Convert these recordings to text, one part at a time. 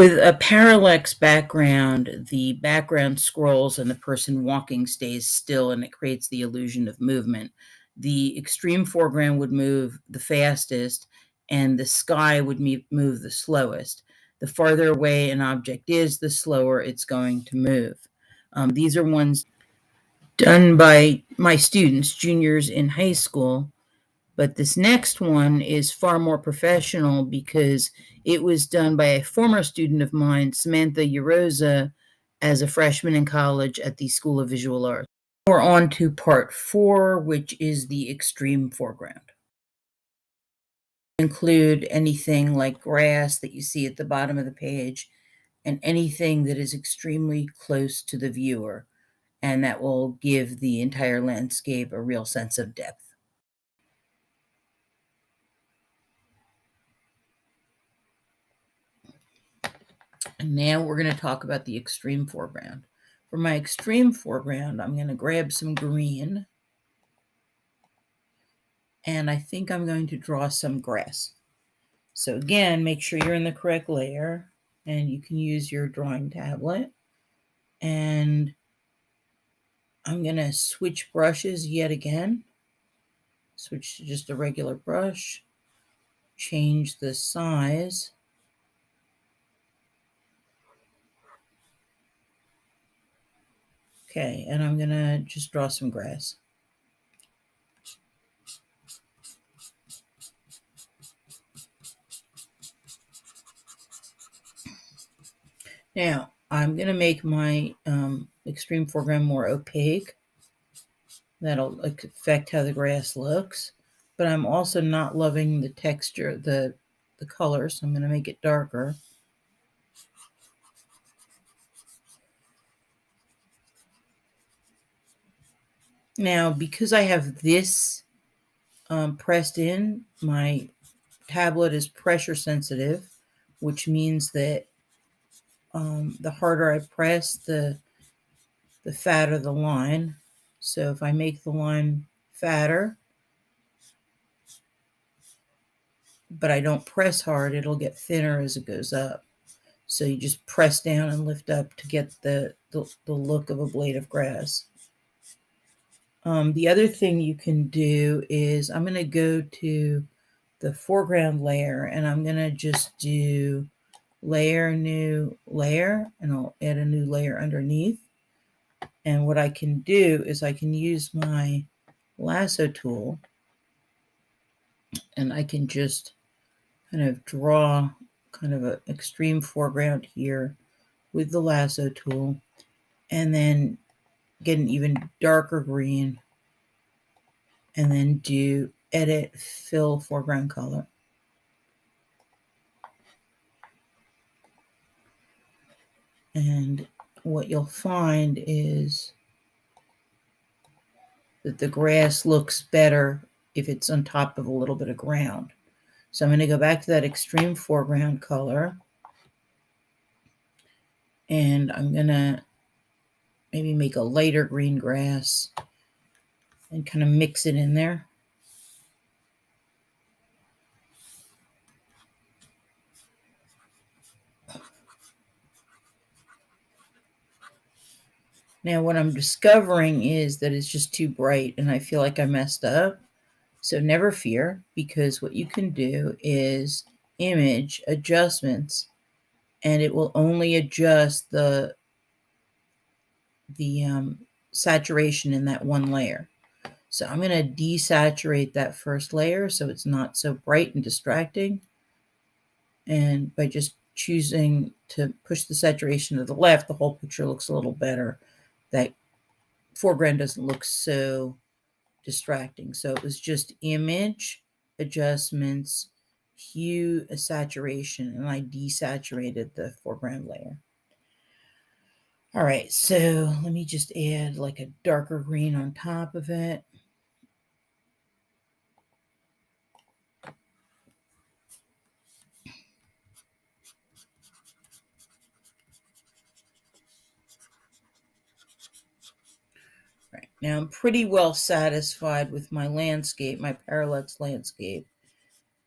With a parallax background, the background scrolls and the person walking stays still, and it creates the illusion of movement. The extreme foreground would move the fastest, and the sky would move the slowest. The farther away an object is, the slower it's going to move. These are ones done by my students, juniors in high school. But this next one is far more professional because it was done by a former student of mine, Samantha Uroza, as a freshman in college at the School of Visual Arts. We're on to part 4, which is the extreme foreground. Include anything like grass that you see at the bottom of the page and anything that is extremely close to the viewer, and that will give the entire landscape a real sense of depth. And now we're going to talk about the extreme foreground. For my extreme foreground, I'm going to grab some green, and I think I'm going to draw some grass. So again, make sure you're in the correct layer, and you can use your drawing tablet. And I'm going to switch brushes yet again. Switch to just a regular brush. Change the size. Okay, and I'm going to just draw some grass. Now, I'm going to make my extreme foreground more opaque. That'll affect how the grass looks. But I'm also not loving the texture, the color, so I'm going to make it darker. Now, because I have this pressed in, my tablet is pressure sensitive, which means that the harder I press, the fatter the line. So if I make the line fatter, but I don't press hard, it'll get thinner as it goes up. So you just press down and lift up to get the look of a blade of grass. The other thing you can do is I'm going to go to the foreground layer, and I'm going to just do layer, new layer, and I'll add a new layer underneath. And what I can do is I can use my lasso tool, and I can just kind of draw kind of an extreme foreground here with the lasso tool, and then get an even darker green, and then do edit, fill foreground color. And what you'll find is that the grass looks better if it's on top of a little bit of ground. So I'm going to go back to that extreme foreground color, and I'm going to maybe make a lighter green grass and kind of mix it in there. Now what I'm discovering is that it's just too bright and I feel like I messed up. So never fear, because what you can do is image adjustments, and it will only adjust the saturation in that one layer. So I'm going to desaturate that first layer so it's not so bright and distracting. And by just choosing to push the saturation to the left, the whole picture looks a little better. That foreground doesn't look so distracting. So it was just image, adjustments, hue, saturation, and I desaturated the foreground layer. All right, so let me just add like a darker green on top of it. Right, now I'm pretty well satisfied with my landscape, my parallax landscape.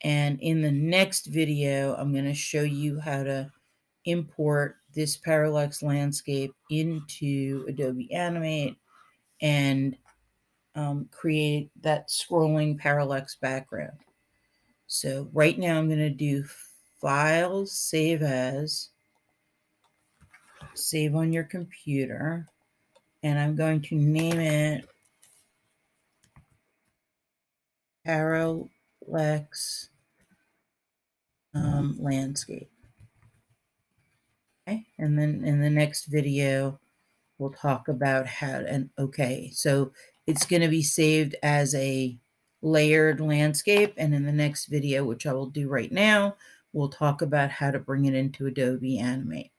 And in the next video, I'm going to show you how to import this parallax landscape into Adobe Animate and create that scrolling parallax background. So right now I'm going to do File, Save As, save on your computer, and I'm going to name it Parallax Landscape. Okay, and then in the next video, we'll talk about how, and okay, so it's going to be saved as a layered landscape, and in the next video, which I will do right now, we'll talk about how to bring it into Adobe Animate.